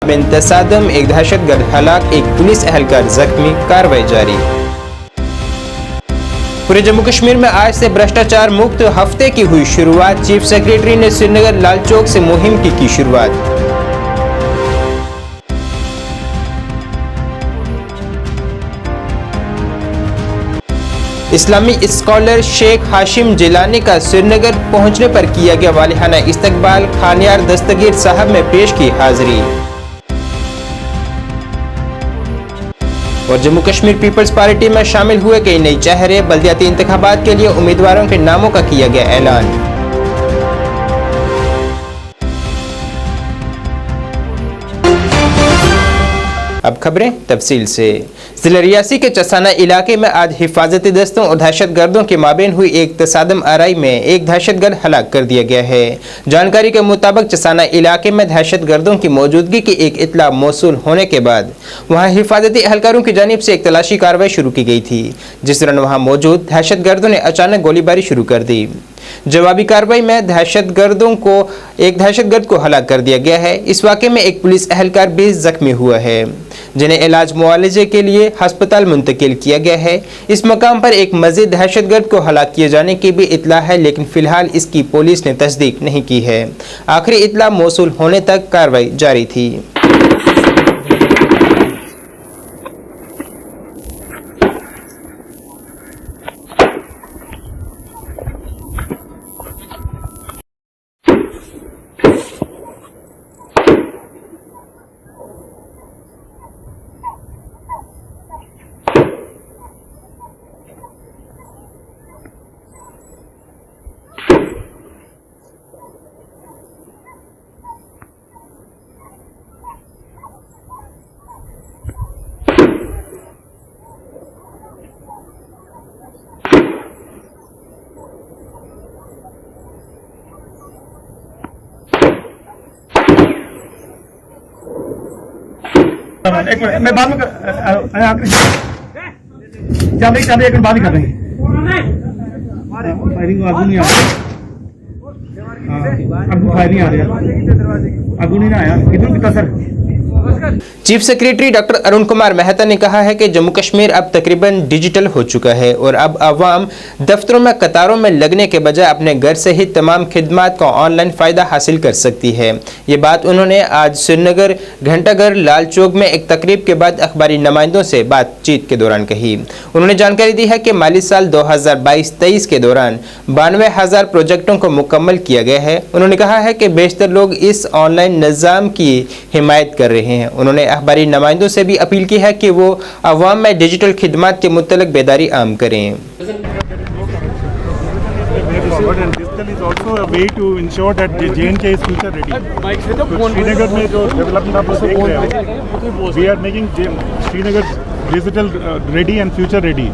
माबिन तसादम, एक दहशतगर्द हलाक, एक पुलिस एहलकार जख्मी, कार्रवाई जारी। पूरे जम्मू कश्मीर में आज से भ्रष्टाचार मुक्त हफ्ते की हुई शुरुआत। चीफ सेक्रेटरी ने श्रीनगर लाल चौक से मुहिम की शुरुआत। इस्लामी स्कॉलर शेख हाशिम जिलानी का श्रीनगर पहुंचने पर किया गया वालिहाना इस्तकबाल। खानियार दस्तगीर साहब में पेश की हाजिरी। और जम्मू कश्मीर पीपल्स पार्टी में शामिल हुए कई नए चेहरे। बल्दियाती इंतखाबात के लिए उम्मीदवारों के नामों का किया गया ऐलान। अब खबरें तफसील से। जिला रियासी के चसाना इलाके में आज हिफाजती दस्तों और दहशतगर्दों के माबेन हुई एक तसादम आराई में एक दहशतगर्द हलाक कर दिया गया है। जानकारी के मुताबिक चसाना इलाके में दहशतगर्दों की मौजूदगी की एक इत्तला मौसूल होने के बाद वहां हिफाजती एहलकारों की जानिब से एक तलाशी कार्रवाई शुरू की गई थी, जिस दौरान वहां मौजूद दहशतगर्दों ने अचानक गोलीबारी शुरू कर दी। जवाबी कार्रवाई में एक दहशतगर्द को हलाक कर दिया गया है। इस वाक़े में एक पुलिस एहलकार भी जख्मी हुआ है, जिन्हें इलाज मुआवजे के लिए अस्पताल मुंतकिल किया गया है। इस मकाम पर एक मजीद दहशतगर्द को हलाक किए जाने की भी इतला है, लेकिन फिलहाल इसकी पुलिस ने तस्दीक नहीं की है। आखिरी इतला मौसूल होने तक कार्रवाई जारी थी। एक मिनट, मैं बाद में चाबी एक मिनट बाद ही कर देंगे। फायरिंग आगू नहीं आ रहा, आगू फायरिंग आ रहा, आगू नहीं आया, कितना कितना sir. Chief secretary doctor Arun Kumar Mehta ने कहा है कि जम्मू कश्मीर अब तकरीबन डिजिटल हो चुका है और अब आवाम दफ्तरों में कतारों में लगने के बजाय अपने घर से ही तमाम खिदमात का ऑनलाइन फ़ायदा हासिल कर सकती है। ये बात उन्होंने आज श्रीनगर घंटाघर लाल चौक में एक तकरीब के बाद अखबारी नुमाइंदों से बातचीत के दौरान कही। उन्होंने जानकारी दी है कि माली साल 2022-23 के दौरान 92,000 प्रोजेक्टों को मुकम्मल किया गया है। उन्होंने कहा है कि बेशतर लोग इस ऑनलाइन निज़ाम की हिमायत कर रहे हैं। उन्होंने अखबारी नुमाइंदों से भी अपील की है कि वो अवाम में डिजिटल खिदमात के मुतल्लिक बेदारी आम करें। Digital is also a way to ensure that J&K is future ready. Srinagar में जो डेवलपमेंट आप लोग देख रहे हो, we are making Srinagar digital ready and future ready.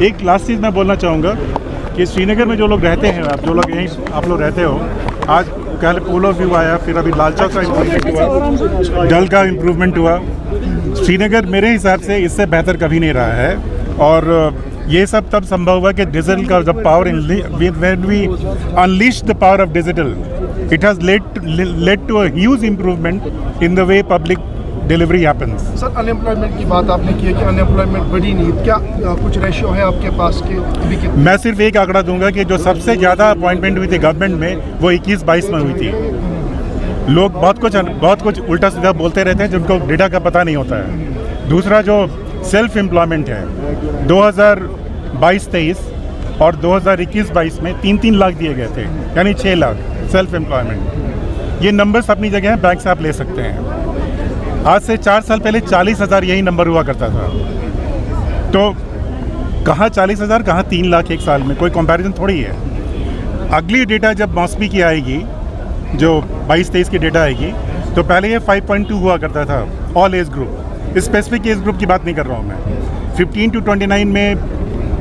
एक लास्ट चीज़ मैं बोलना चाहूँगा कि श्रीनगर में जो लोग रहते हैं, जो लोग यहीं आप लोग रहते हो, आज कल पोलो व्यू आया, फिर अभी लाल चौक का इम्प्रूवमेंट हुआ, डल का इम्प्रूवमेंट हुआ। श्रीनगर मेरे हिसाब से इससे बेहतर कभी नहीं रहा है और ये सब तब संभव हुआ कि डिजिटल का जब power when we unleashed the power of digital, it has led to a huge improvement in the way public delivery happens. Sir, unemployment की बात आपने की है कि अनएम्प्लॉयमेंट बढ़ी नहीं, क्या कुछ रेशियो है आपके पास के अभी के? मैं सिर्फ एक आंकड़ा दूंगा कि जो सबसे ज़्यादा अपॉइंटमेंट हुई थी गवर्नमेंट में वो 21-22 में हुई थी। लोग बहुत कुछ उल्टा सीधा बोलते रहते हैं जिनको डेटा का पता नहीं होता है। दूसरा जो सेल्फ एम्प्लॉयमेंट है, 2022-23 और 2021-22 में 3-3 लाख दिए गए थे, यानी 6 लाख सेल्फ एम्प्लॉयमेंट। ये नंबर्स अपनी जगह हैं, बैंक से आप ले सकते हैं। आज से 4 साल पहले 40,000 यही नंबर हुआ करता था। तो कहाँ 40,000, कहाँ 3 लाख एक साल में, कोई कंपैरिजन थोड़ी है। अगली डेटा जब मौसमी की आएगी, जो 22-23 की डेटा आएगी, तो पहले ये 5.2 हुआ करता था all age group. Specific age group की बात नहीं कर रहा हूँ मैं। 15 to 29 में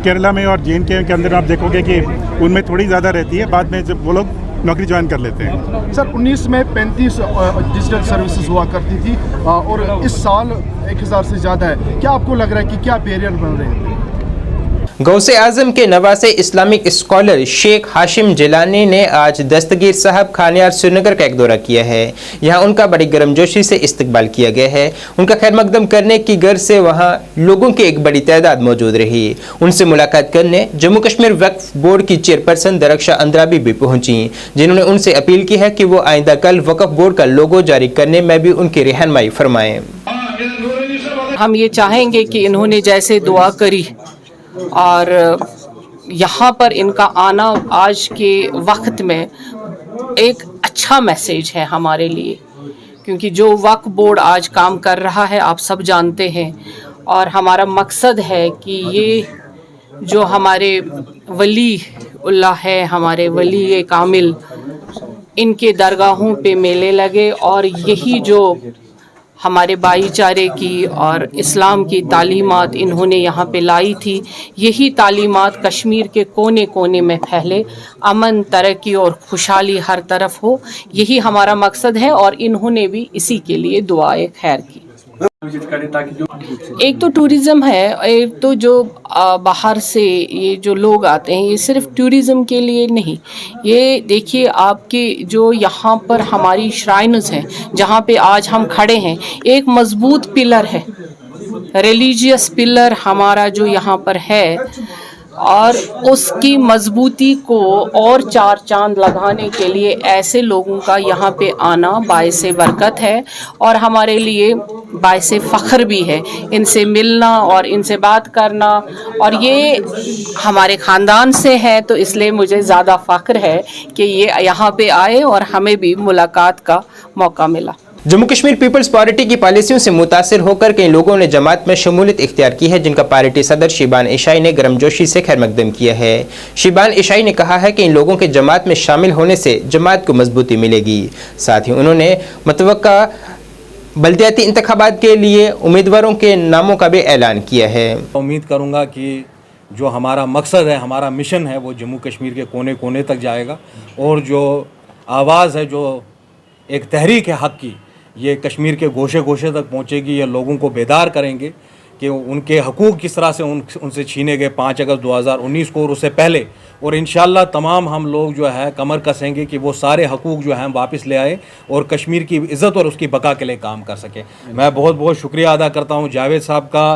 केरला में और J&K के अंदर आप देखोगे कि उनमें थोड़ी ज़्यादा रहती है, बाद में जब वो लोग नौकरी ज्वाइन कर लेते हैं। सर, 19 में 35 डिजिटल सर्विसेज हुआ करती थी और इस साल 1000 से ज़्यादा है। क्या आपको लग रहा है कि क्या बैरियर बन रहे हैं? गौसे आजम के नवासे इस्लामिक स्कॉलर शेख हाशिम जिलानी ने आज दस्तगीर साहब खानियार श्रीनगर का एक दौरा किया है। यहाँ उनका बड़ी गर्मजोशी से इस्तकबाल किया गया है। उनका खैर मकदम करने की गर्ज से वहाँ लोगों की एक बड़ी तादाद मौजूद रही। उनसे मुलाकात करने जम्मू कश्मीर वक्फ बोर्ड की चेयरपर्सन दरख्शा अंद्राबी भी पहुंची, जिन्होंने उनसे अपील की है कि वो आइंदा कल वक्फ बोर्ड का लोगो जारी करने में भी उनकी रहनुमाई फरमाएं। हम ये चाहेंगे कि इन्होंने जैसे दुआ करी और यहाँ पर इनका आना आज के वक्त में एक अच्छा मैसेज है हमारे लिए, क्योंकि जो वक्फ बोर्ड आज काम कर रहा है आप सब जानते हैं, और हमारा मकसद है कि ये जो हमारे वली उल्लाह है, हमारे वली कामिल, इनके दरगाहों पे मेले लगे और यही जो हमारे भाईचारे की और इस्लाम की तालीमात इन्होंने यहाँ पे लाई थी, यही तालीमात कश्मीर के कोने कोने में फैले, अमन, तरक्की और खुशहाली हर तरफ हो, यही हमारा मकसद है। और इन्होंने भी इसी के लिए दुआए खैर की। एक तो टूरिज़्म है, एक तो जो बाहर से ये जो लोग आते हैं, ये सिर्फ टूरिज़्म के लिए नहीं, ये देखिए आपके जो यहाँ पर हमारी श्राइन्स हैं, जहाँ पे आज हम खड़े हैं, एक मजबूत पिलर है, रिलीजियस पिलर हमारा जो यहाँ पर है, और उसकी मजबूती को और चार चांद लगाने के लिए ऐसे लोगों का यहाँ पे आना बाइसे बरकत है और हमारे लिए बाइसे फ़ख्र भी है। इनसे मिलना और इनसे बात करना, और ये हमारे ख़ानदान से है, तो इसलिए मुझे ज़्यादा फ़ख्र है कि ये यहाँ पे आए और हमें भी मुलाकात का मौका मिला। जम्मू कश्मीर पीपल्स पार्टी की पॉलिसियों से मुतासिर होकर कई लोगों ने जमात में शमूलियत इख्तियार की है, जिनका पार्टी सदर शिबान इशाई ने गर्मजोशी से खैर मकदम किया है। शिबान इशाई ने कहा है कि इन लोगों के जमात में शामिल होने से जमात को मजबूती मिलेगी। साथ ही उन्होंने मुतवक्का बल्दियाती इंतखाबात के लिए उम्मीदवारों के नामों का भी ऐलान किया है। उम्मीद करूँगा कि जो हमारा मकसद है, हमारा मिशन है, वो जम्मू कश्मीर के कोने कोने तक जाएगा, और जो आवाज़ है, जो एक तहरीक है हक़ की, ये कश्मीर के गोशे गोशे तक पहुंचेगी। ये लोगों को बेदार करेंगे कि उनके हकूक़ किस तरह से उनसे छीने गए 5 अगस्त 2019 को और उससे पहले, और इंशाअल्लाह तमाम हम लोग जो है कमर कसेंगे कि वो सारे हकूक़ जो हैं वापस ले आए और कश्मीर की इज़्ज़त और उसकी बका के लिए काम कर सके। मैं बहुत बहुत शुक्रिया अदा करता हूँ जावेद साहब का,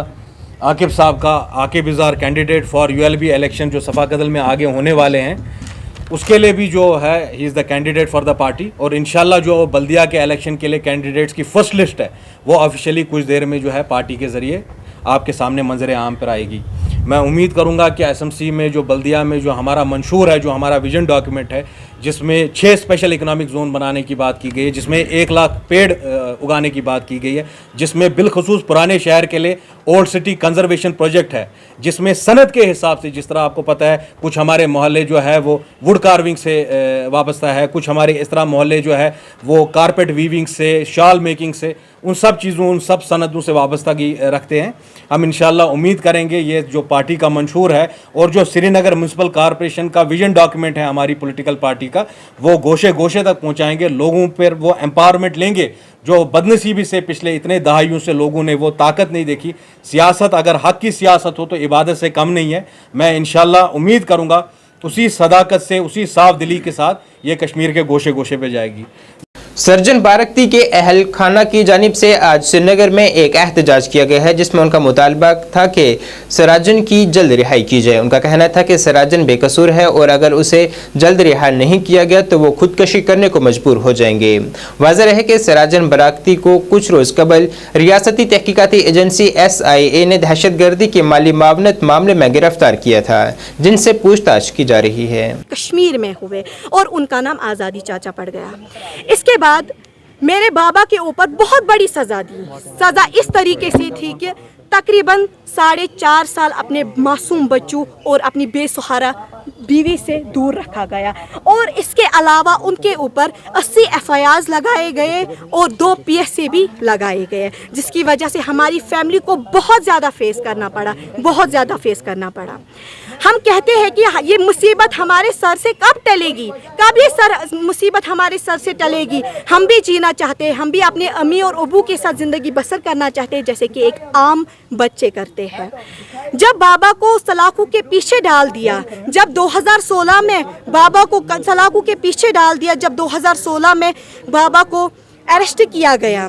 आकिब साहब का। Aqib is our candidate for ULB election जो सफ़ा कदल में आगे होने वाले हैं, उसके लिए भी जो है he is the candidate for the party. और इंशाल्लाह जो बल्दिया के इलेक्शन के लिए कैंडिडेट्स की फ़र्स्ट लिस्ट है, वो ऑफिशियली कुछ देर में जो है पार्टी के ज़रिए आपके सामने मंजर आम पर आएगी। मैं उम्मीद करूंगा कि SMC में जो बल्दिया में जो हमारा मंशूर है, जो हमारा विजन डॉक्यूमेंट है, जिसमें 6 स्पेशल इकनॉमिक जोन बनाने की बात की गई है, जिसमें 1 लाख पेड़ उगाने की बात की गई है, जिसमें बिलखसूस पुराने शहर के लिए ओल्ड सिटी कंजर्वेशन प्रोजेक्ट है, जिसमें सनत के हिसाब से, जिस तरह आपको पता है कुछ हमारे मोहल्ले जो है वो वुड कार्विंग से वाबस्ता है, कुछ हमारे इस तरह मोहल्ले जो है वो कारपेट वीविंग से, शॉल मेकिंग से, उन सब चीज़ों, उन सब सनतों से वाबस्तगी रखते हैं। हम इंशाल्लाह उम्मीद करेंगे ये जो पार्टी का मंशूर है और जो श्रीनगर म्यूनसिपल कॉरपोरेशन का विजन डॉक्यूमेंट है हमारी पॉलिटिकल पार्टी का, वो गोशे गोशे तक पहुंचाएंगे, लोगों पर वो एम्पावरमेंट लेंगे। जो बदनसीबी से पिछले इतने दहाइयों से लोगों ने वो ताकत नहीं देखी। सियासत अगर हक की सियासत हो तो इबादत से कम नहीं है। मैं इंशाल्लाह उम्मीद करूंगा उसी सदाकत से, उसी साफ दिली के साथ ये कश्मीर के गोशे गोशे पे जाएगी। सर्जन बारकती के अहल खाना की जानिब से आज श्रीनगर में एक एहतजाज किया गया है, जिसमें उनका मुतालबा था कि सराजन की जल्द रिहाई की जाए। उनका कहना था कि सराजन बेकसूर है और अगर उसे जल्द रिहा नहीं किया गया तो वो खुदकशी करने को मजबूर हो जाएंगे। वाज़ेह रहे कि सराजन बारकती को कुछ रोज़ कबल रियासती तहकीकाती एजेंसी SIA ने दहशतगर्दी के माली मावनत मामले में गिरफ्तार किया था, जिनसे पूछताछ की जा रही है। कश्मीर में हुए और उनका नाम आज़ादी चाचा पड़ गया। इसके बाद मेरे बाबा के ऊपर बहुत बड़ी सज़ा दी। सज़ा इस तरीके से थी कि तकरीबन 4.5 साल अपने मासूम बच्चों और अपनी बेसहारा बीवी से दूर रखा गया, और इसके अलावा उनके ऊपर 80 FIRs लगाए गए और 2 PSA भी लगाए गए, जिसकी वजह से हमारी फैमिली को बहुत ज़्यादा फेस करना पड़ा। हम कहते हैं कि ये मुसीबत हमारे सर से कब टलेगी, कब ये मुसीबत हमारे सर से टलेगी। हम भी जीना चाहते हैं, हम भी अपने अम्मी और अबू के साथ ज़िंदगी बसर करना चाहते हैं जैसे कि एक आम बच्चे करते हैं। जब बाबा को सलाखों के पीछे डाल दिया, जब 2016 में बाबा को सलाखों के पीछे डाल दिया, जब 2016 में बाबा को अरेस्ट किया गया,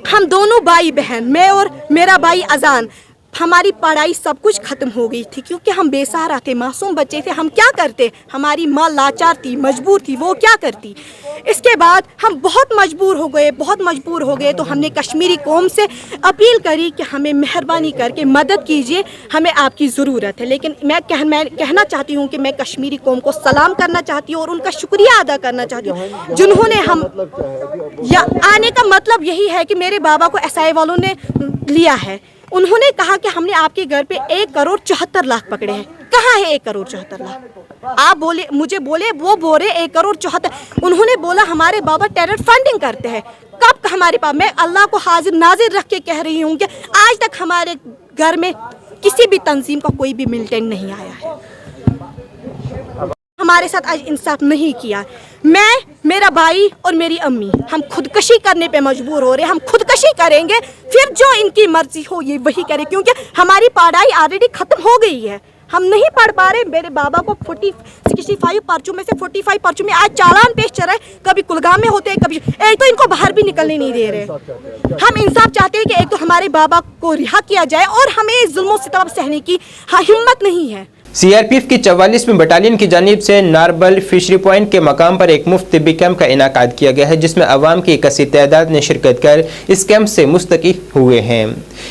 हम दोनों भाई बहन, मैं और मेरा भाई अजान, हमारी पढ़ाई सब कुछ ख़त्म हो गई थी क्योंकि हम बेसहारा थे, मासूम बच्चे थे। हम क्या करते, हमारी माँ लाचार थी, मजबूर थी, वो क्या करती। इसके बाद हम बहुत मजबूर हो गए तो हमने कश्मीरी कौम से अपील करी कि हमें मेहरबानी करके मदद कीजिए, हमें आपकी ज़रूरत है। लेकिन मैं कहना चाहती हूँ कि मैं कश्मीरी कौम को सलाम करना चाहती हूँ और उनका शुक्रिया अदा करना चाहती हूँ जिन्होंने हम या आने का मतलब यही है कि मेरे बाबा को SI वालों ने लिया है। उन्होंने कहा कि हमने आपके घर पे 1,74,00,000 पकड़े हैं। कहाँ है 1,74,00,000? आप बोले, मुझे बोले, वो बोले 1,74,00,000। उन्होंने बोला हमारे बाबा टेरर फंडिंग करते हैं। कब हमारे पास, मैं अल्लाह को हाजिर नाजिर रख के कह रही हूँ कि आज तक हमारे घर में किसी भी तंजीम का कोई भी मिलिटेंट नहीं आया है, हमारे साथ आज इंसाफ नहीं किया। मैं, मेरा भाई और मेरी अम्मी, हम खुदकशी करने पे मजबूर हो रहे हैं। हम खुदकशी करेंगे, फिर जो इनकी मर्जी हो ये वही करें क्योंकि हमारी पढ़ाई ऑलरेडी ख़त्म हो गई है, हम नहीं पढ़ पा रहे। मेरे बाबा को 65 पर्चों में से 45 पर्चों में आज चालान पेश चल रहा है। कभी कुलगाम में होते हैं, कभी एक तो इनको बाहर भी निकलने नहीं दे रहे। हम इंसाफ चाहते हैं कि एक तो हमारे बाबा को रिहा किया जाए और हमें इस जुल्म और सितम सहने की हिम्मत नहीं है। CRPF की 44वीं बटालियन की जानिब से नारबल फिशरी पॉइंट के मकाम पर एक मुफ्त तिब्बी कैंप का इनाकाद किया गया है जिसमें अवाम की कसी तादाद ने शिरकत कर इस कैंप से मुस्तकी हुए हैं।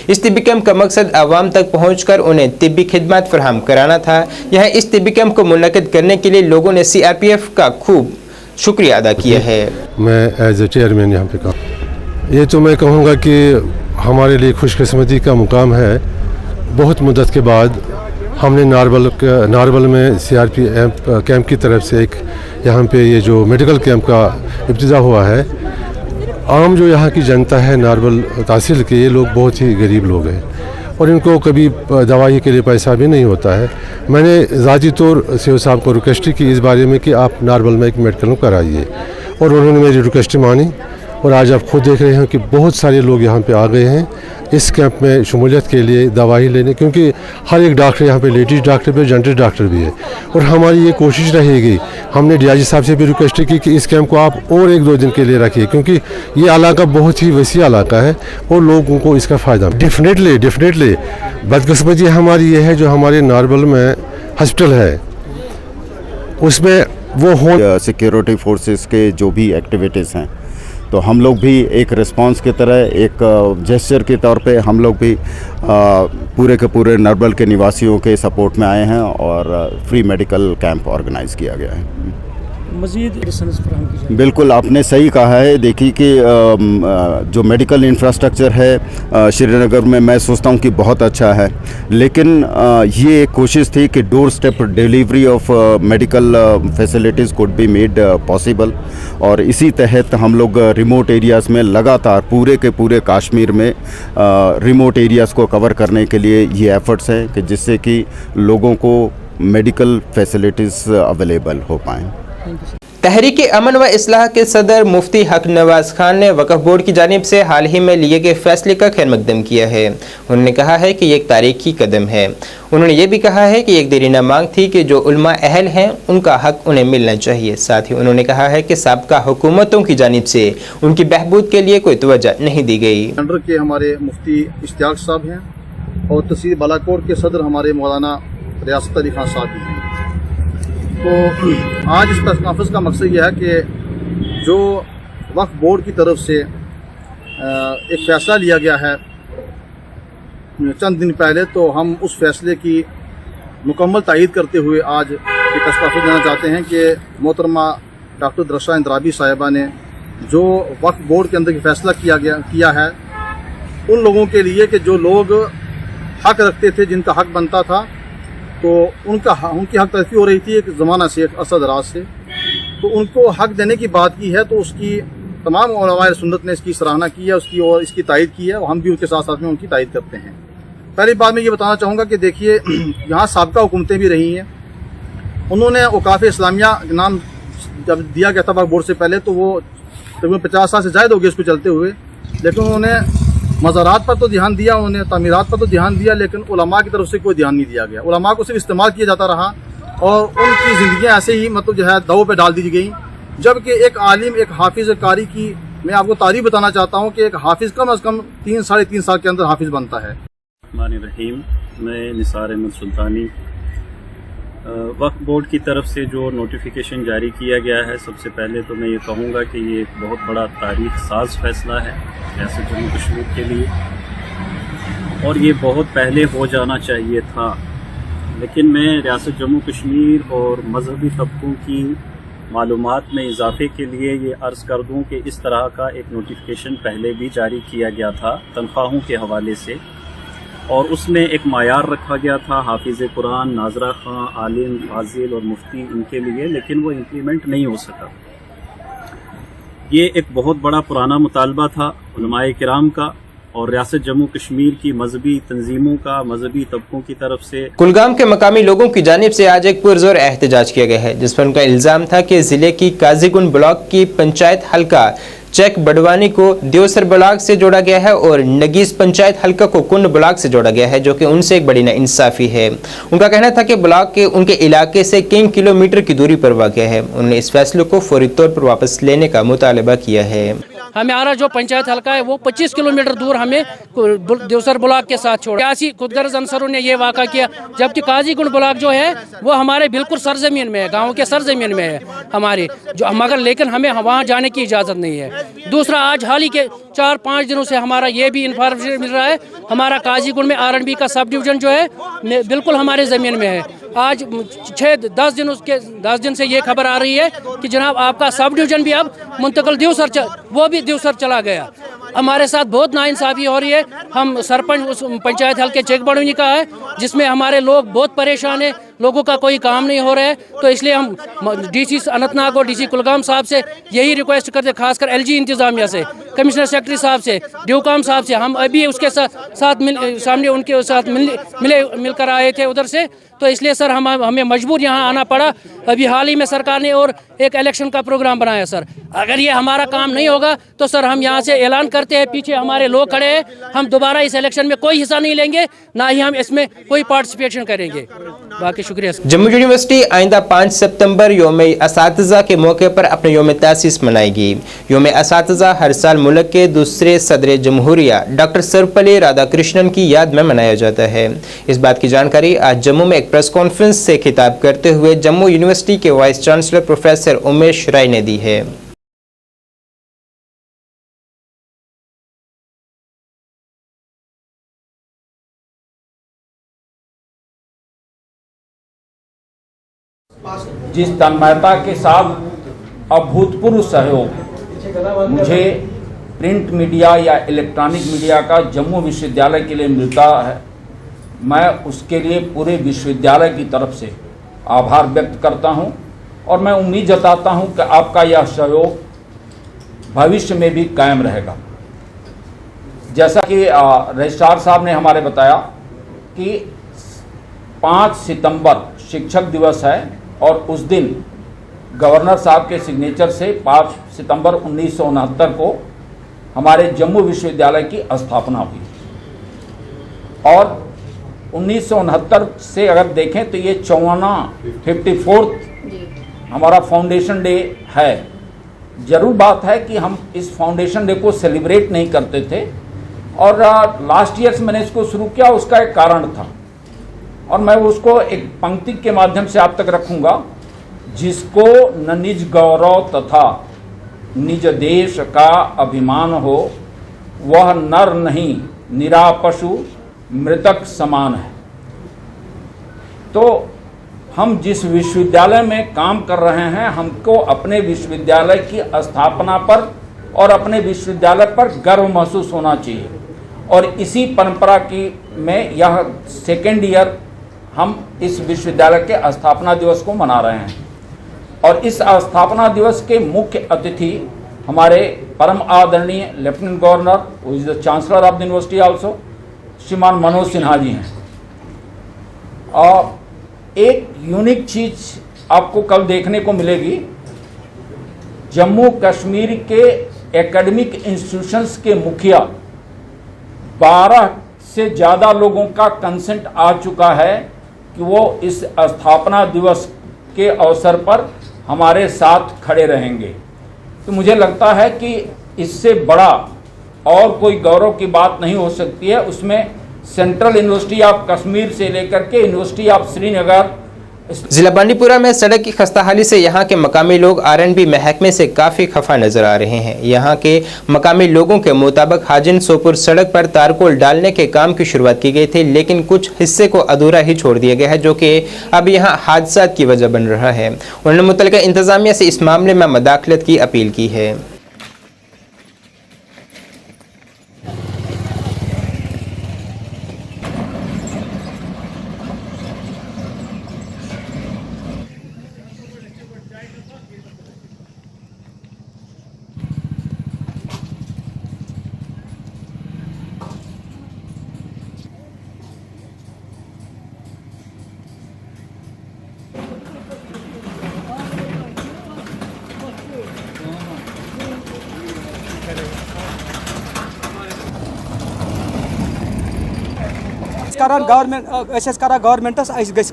इस तिब्बी कैंप का मकसद अवाम तक पहुंचकर उन्हें तिब्बी खिदमत फराहम कराना था। यहाँ इस तिब्बी कैंप को मुनक़िद करने के लिए लोगों ने CRPF का खूब शुक्रिया अदा किया है। मैं एज ए चेयरमैन यहाँ पे ये तो मैं कहूँगा कि हमारे लिए खुशकिस्मती का मुकाम है। बहुत मुद्दत के बाद हमने नारबल में CRPF कैंप की तरफ से एक यहाँ पे ये जो मेडिकल कैंप का इब्तिदा हुआ है। आम जो यहाँ की जनता है नारबल तहसील के, ये लोग बहुत ही गरीब लोग हैं और इनको कभी दवाई के लिए पैसा भी नहीं होता है। मैंने ज़ाती तौर से साहब को रिक्वेस्ट की इस बारे में कि आप नारबल में एक मेडिकल कराइए और उन्होंने मेरी रिक्वेस्ट मानी और आज आप खुद देख रहे हैं कि बहुत सारे लोग यहाँ पे आ गए हैं इस कैंप में शमूलियत के लिए दवाई लेने, क्योंकि हर एक डॉक्टर यहाँ पे लेडीज़ डॉक्टर भी, जेंट्स डॉक्टर भी है। और हमारी ये कोशिश रहेगी, हमने DIG साहब से भी रिक्वेस्ट की कि इस कैंप को आप और 1-2 दिन के लिए रखिए क्योंकि ये इलाका बहुत ही वसी इलाका है और लोगों को इसका फ़ायदा। डेफिनेटली बदकिस्मती हमारी ये है जो हमारे नारबल में हॉस्पिटल है उसमें वो सिक्योरिटी फोर्सेस के जो भी एक्टिविटीज़ हैं तो हम लोग भी एक रिस्पांस की तरह, एक जेस्चर के तौर पे हम लोग भी पूरे के पूरे नारबल के निवासियों के सपोर्ट में आए हैं और फ्री मेडिकल कैंप ऑर्गेनाइज़ किया गया है। मज़ीद बिल्कुल आपने सही कहा है। देखिए कि जो मेडिकल इंफ्रास्ट्रक्चर है श्रीनगर में मैं सोचता हूँ कि बहुत अच्छा है, लेकिन ये एक कोशिश थी कि door step delivery of medical facilities could be made possible और इसी तहत हम लोग रिमोट एरियाज़ में लगातार पूरे के पूरे कश्मीर में रिमोट एरियाज़ को कवर करने के लिए ये एफ़र्ट्स हैं कि जिससे कि लोगों को मेडिकल फैसिलिटीज़ अवेलेबल हो पाएँ। तहरीक अमन व इस्लाह के सदर मुफ्ती हक नवाज खान ने वक्फ बोर्ड की जानिब से हाल ही में लिए गए फैसले का खैर मकदम किया है। उन्होंने कहा है कि ये एक तारीखी कदम है। उन्होंने ये भी कहा है कि एक देरीना मांग थी कि जो उल्मा अहल हैं उनका हक उन्हें मिलना चाहिए। साथ ही उन्होंने कहा है कि साबका हुकूमतों की जानिब से उनकी बहबूद के लिए कोई तवज्जो नहीं दी गई। के हमारे मुफ्ती इश्तियाक साहब हैं और तहसील बालाकोट के सदर हमारे मौलाना रियासत अली खान साहब हैं। तो आज इस प्रेस कॉन्फ्रेंस का मकसद यह है कि जो वक्फ बोर्ड की तरफ से एक फ़ैसला लिया गया है चंद दिन पहले, तो हम उस फैसले की मुकम्मल तायीद करते हुए आज ये प्रेस कॉन्फ्रेंस देना चाहते हैं कि मोहतरमा डॉक्टर दरशा इंद्राबी साहिबा ने जो वक्फ बोर्ड के अंदर की फ़ैसला किया है उन लोगों के लिए कि जो लोग हक रखते थे, जिनका हक बनता था, तो उनकी हक तलफी हो रही थी एक ज़माना से, एक अरसा दराज से, तो उनको हक देने की बात की है। तो उसकी तमाम उलमाए सुन्नत ने इसकी सराहना की है उसकी और इसकी तायद की है और हम भी उनके साथ साथ में उनकी तायद करते हैं। पहली बात मैं ये बताना चाहूँगा कि देखिए यहाँ साबिका हुकूमतें भी रही हैं। उन्होंने औकाफ इस्लामिया नाम जब दिया गया था बोर्ड से पहले, तो वो तकरीबन 50 साल से ज़्यादा हो गए इसको चलते हुए, लेकिन उन्होंने मज़ारात पर तो ध्यान दिया, उन्होंने तामीरात पर तो ध्यान दिया, लेकिन उलमा की तरफ से कोई ध्यान नहीं दिया गया। उलमा को सिर्फ इस्तेमाल किया जाता रहा और उनकी ज़िंदगियाँ ऐसे ही मतलब जो है दाव पे डाल दी गई। जबकि एक आलिम, एक हाफिज़ कारी की मैं आपको तारीफ बताना चाहता हूँ कि एक हाफिज़ कम अज़ कम 3 साढ़े 3 साल के अंदर हाफिज़ बनता है। रहीम, मैं निसार अहमद सुल्तानी। वक्फ बोर्ड की तरफ से जो नोटिफिकेशन जारी किया गया है, सबसे पहले तो मैं ये कहूँगा कि ये एक बहुत बड़ा तारीख साज फैसला है रियासत जम्मू कश्मीर के लिए, और ये बहुत पहले हो जाना चाहिए था। लेकिन मैं रियासत जम्मू कश्मीर और मजहबी तबकों की मालूमात में इजाफे के लिए ये अर्ज़ कर दूँ कि इस तरह का एक नोटिफिकेशन पहले भी जारी किया गया था तनख्वाहों के हवाले से, और उसमें एक मायार रखा गया था हाफिज़ कुरान, नाजरा खां, आलिम, फाजिल और मुफ्ती, इनके लिए, लेकिन वो इम्प्लीमेंट नहीं हो सका। ये एक बहुत बड़ा पुराना मुतालबा था उलमाए किराम का और रियासत जम्मू कश्मीर की मजहबी तंजीमों का, मजहबी तबकों की तरफ से। कुलगाम के मकामी लोगों की जानिब से आज एक पुरजोर एहतजाज किया गया है, जिस पर उनका इल्ज़ाम था कि जिले की काजीगुंड ब्लॉक की पंचायत हल्का चेक बडवानी को देवसर ब्लॉक से जोड़ा गया है और नगीस पंचायत हल्का को कुंड ब्लॉक से जोड़ा गया है, जो कि उनसे एक बड़ी नाइंसाफी है। उनका कहना था कि ब्लॉक के उनके इलाके से कई किलोमीटर की दूरी पर वाक़ है। उन्होंने इस फैसले को फौरी तौर पर वापस लेने का मुतालबा किया है। हमारा जो पंचायत हल्का है वो 25 किलोमीटर दूर हमें देवसर ब्लॉक के साथ छोड़ा। सियासी खुदगर्ज अंसरों ने ये वाक़ा किया, जबकि काजीगुंड ब्लॉक जो है वो हमारे बिल्कुल सरजमीन में है, गाँव के सरजमीन में है हमारे, जो मगर लेकिन हमें वहाँ जाने की इजाज़त नहीं है। दूसरा, आज हाल ही के 4-5 दिनों से हमारा ये भी इंफॉर्मेशन मिल रहा है, हमारा काजीगुंड में आरएनबी का सब डिवीज़न जो है बिल्कुल हमारे ज़मीन में है। आज 6-10 दिन से ये खबर आ रही है कि जनाब आपका सब डिवीज़न भी अब मुंतकिल वो भी देवसर चला गया। हमारे साथ बहुत नाइंसाफ़ी हो रही है। हम सरपंच उस पंचायत हल्के चेक बडवानी का है, जिसमें हमारे लोग बहुत परेशान है, लोगों का कोई काम नहीं हो रहा है। तो इसलिए हम डीसी अनंतनाग और डीसी कुलगाम साहब से यही रिक्वेस्ट करते, खासकर एलजी इंतज़ामिया से, कमिश्नर सेक्रेटरी साहब से, ड्यूकाम साहब से। हम अभी उसके सामने उनके साथ मिलकर आए थे उधर से, तो इसलिए सर हमें मजबूर यहाँ आना पड़ा। अभी हाल ही में सरकार ने और एक इलेक्शन का प्रोग्राम बनाया सर। अगर ये हमारा काम नहीं होगा तो सर हम यहाँ से ऐलान करते हैं, पीछे हमारे लोग खड़े हैं, हम दोबारा इस इलेक्शन में कोई हिस्सा नहीं लेंगे, ना ही हम इसमें कोई पार्टिसिपेशन करेंगे। बाकी शुक्रिया। जम्मू यूनिवर्सिटी आइंदा 5 सितंबर योम असातिज़ा के मौके पर अपने योम तासीस मनाएगी। योम असातिज़ा हर साल मुल्क के दूसरे सदर जमहूरिया डॉक्टर सर्वपल्ली राधाकृष्णन की याद में मनाया जाता है। इस बात की जानकारी आज जम्मू में एक प्रेस कॉन्फ्रेंस से खिताब करते हुए जम्मू यूनिवर्सिटी के वाइस चांसलर प्रोफेसर उमेश राय ने दी है। जिस तन्मयता के साथ अभूतपूर्व सहयोग मुझे प्रिंट मीडिया या इलेक्ट्रॉनिक मीडिया का जम्मू विश्वविद्यालय के लिए मिलता है, मैं उसके लिए पूरे विश्वविद्यालय की तरफ से आभार व्यक्त करता हूं और मैं उम्मीद जताता हूं कि आपका यह सहयोग भविष्य में भी कायम रहेगा। जैसा कि रजिस्ट्रार साहब ने हमारे बताया कि 5 सितंबर शिक्षक दिवस है और उस दिन गवर्नर साहब के सिग्नेचर से 5 सितंबर 1969 को हमारे जम्मू विश्वविद्यालय की स्थापना हुई और 1969 से अगर देखें तो ये 54th हमारा फाउंडेशन डे है। ज़रूर बात है कि हम इस फाउंडेशन डे को सेलिब्रेट नहीं करते थे और लास्ट ईयर से मैंने इसको शुरू किया, उसका एक कारण था और मैं उसको एक पंक्ति के माध्यम से आप तक रखूंगा। जिसको न निज गौरव तथा निज देश का अभिमान हो, वह नर नहीं निरा पशु मृतक समान है। तो हम जिस विश्वविद्यालय में काम कर रहे हैं, हमको अपने विश्वविद्यालय की स्थापना पर और अपने विश्वविद्यालय पर गर्व महसूस होना चाहिए और इसी परंपरा की में यह 2nd ईयर हम इस विश्वविद्यालय के स्थापना दिवस को मना रहे हैं और इस स्थापना दिवस के मुख्य अतिथि हमारे परम आदरणीय lieutenant governor, who is the chancellor of the university also, श्रीमान मनोज सिन्हा जी हैं। और एक यूनिक चीज़ आपको कल देखने को मिलेगी, जम्मू कश्मीर के एकेडमिक इंस्टीट्यूशंस के मुखिया 12 से ज़्यादा लोगों का कंसेंट आ चुका है कि वो इस स्थापना दिवस के अवसर पर हमारे साथ खड़े रहेंगे। तो मुझे लगता है कि इससे बड़ा और कोई गौरव की बात नहीं हो सकती है। उसमें सेंट्रल यूनिवर्सिटी ऑफ कश्मीर से लेकर के यूनिवर्सिटी ऑफ श्रीनगर। जिला बांडीपुरा में सड़क की खस्ताहाली से यहां के मकामी लोग आरएनबी महकमे से काफी खफा नजर आ रहे हैं। यहां के मकामी लोगों के मुताबिक हाजिन सोपुर सड़क पर तारकोल डालने के काम की शुरुआत की गई थी, लेकिन कुछ हिस्से को अधूरा ही छोड़ दिया गया है, जो कि अब यहां हादसात की वजह बन रहा है। उन्होंने मुतल्लिका इंतजामिया से इस मामले में मदाखलत की अपील की है। गवर्नमेंटस गई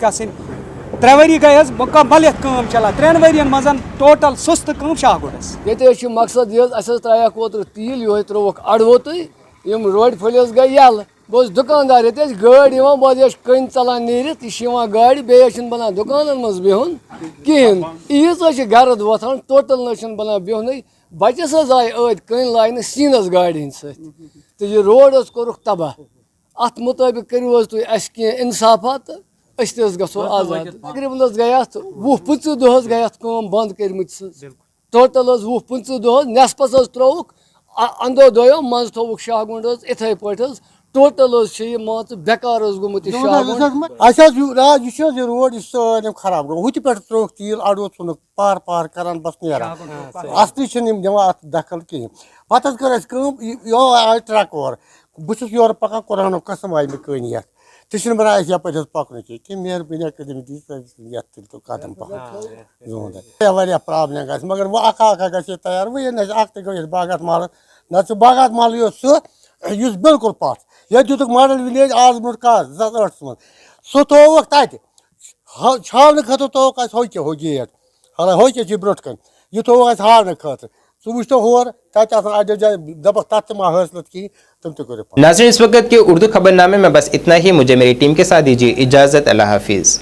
3 वरी गई मुकम्मल काम चला 3 वरियन मज टोटल सुस्त काम शाहगुड़स ये मकसद ये त्राक ओतर तील यो त्रोक अड़वो तुम रोड फलिस गई यल बह दुकानदार ये गाड़ी बह कन चलान नीरित यह गाड़ी बे बनान दुकान मज बिहुन कहें ईज गर्द वोथान टोटल न बनान बिहुन बचस आए अद कन लाइन सीनस गाड़ी हंद तो यह रोड कोरुक तबाह अत मुताबिक करू तुम इंसाफा तो गो आजाद तकरीबन गई 20-25 दोहस गई बंद कर टोटल 20-25 दोहस नेसपस त्रोक अंदो दोयो मज थोक शाहगुंड इथे पे टोटल मान बेकार गोमुत रोड सारे खराब गो हुत पे त्रोक तील अड़ो थ पार पार करान बस नीरान असली दिवान अत दखल कहें पे कर आय ट्रक और बहुत योर पकान कुरान कसम आई मे कन ये तो बना यप पकन कि मेहरबानी कर कदम पकन प्रॉब्लम ग मगर वो अखा ग तैयार वो गई बागत माल न बागत माल यह बिल्कुल पथ ये दुक मॉडल विलेज आज ब्रो 2008 मज सह थोक तत छावन खतर थोक हो गेट हालांकि होके ब्रो कन यह थोक हावन खतर वुच तो होर तत जाए दप तत् मा हासिलत की तुम तो करो। नाज़रीन, इस वक्त के उर्दू खबरनामे में बस इतना ही। मुझे मेरी टीम के साथ दीजिए इजाज़त। अल्लाह हाफिज़।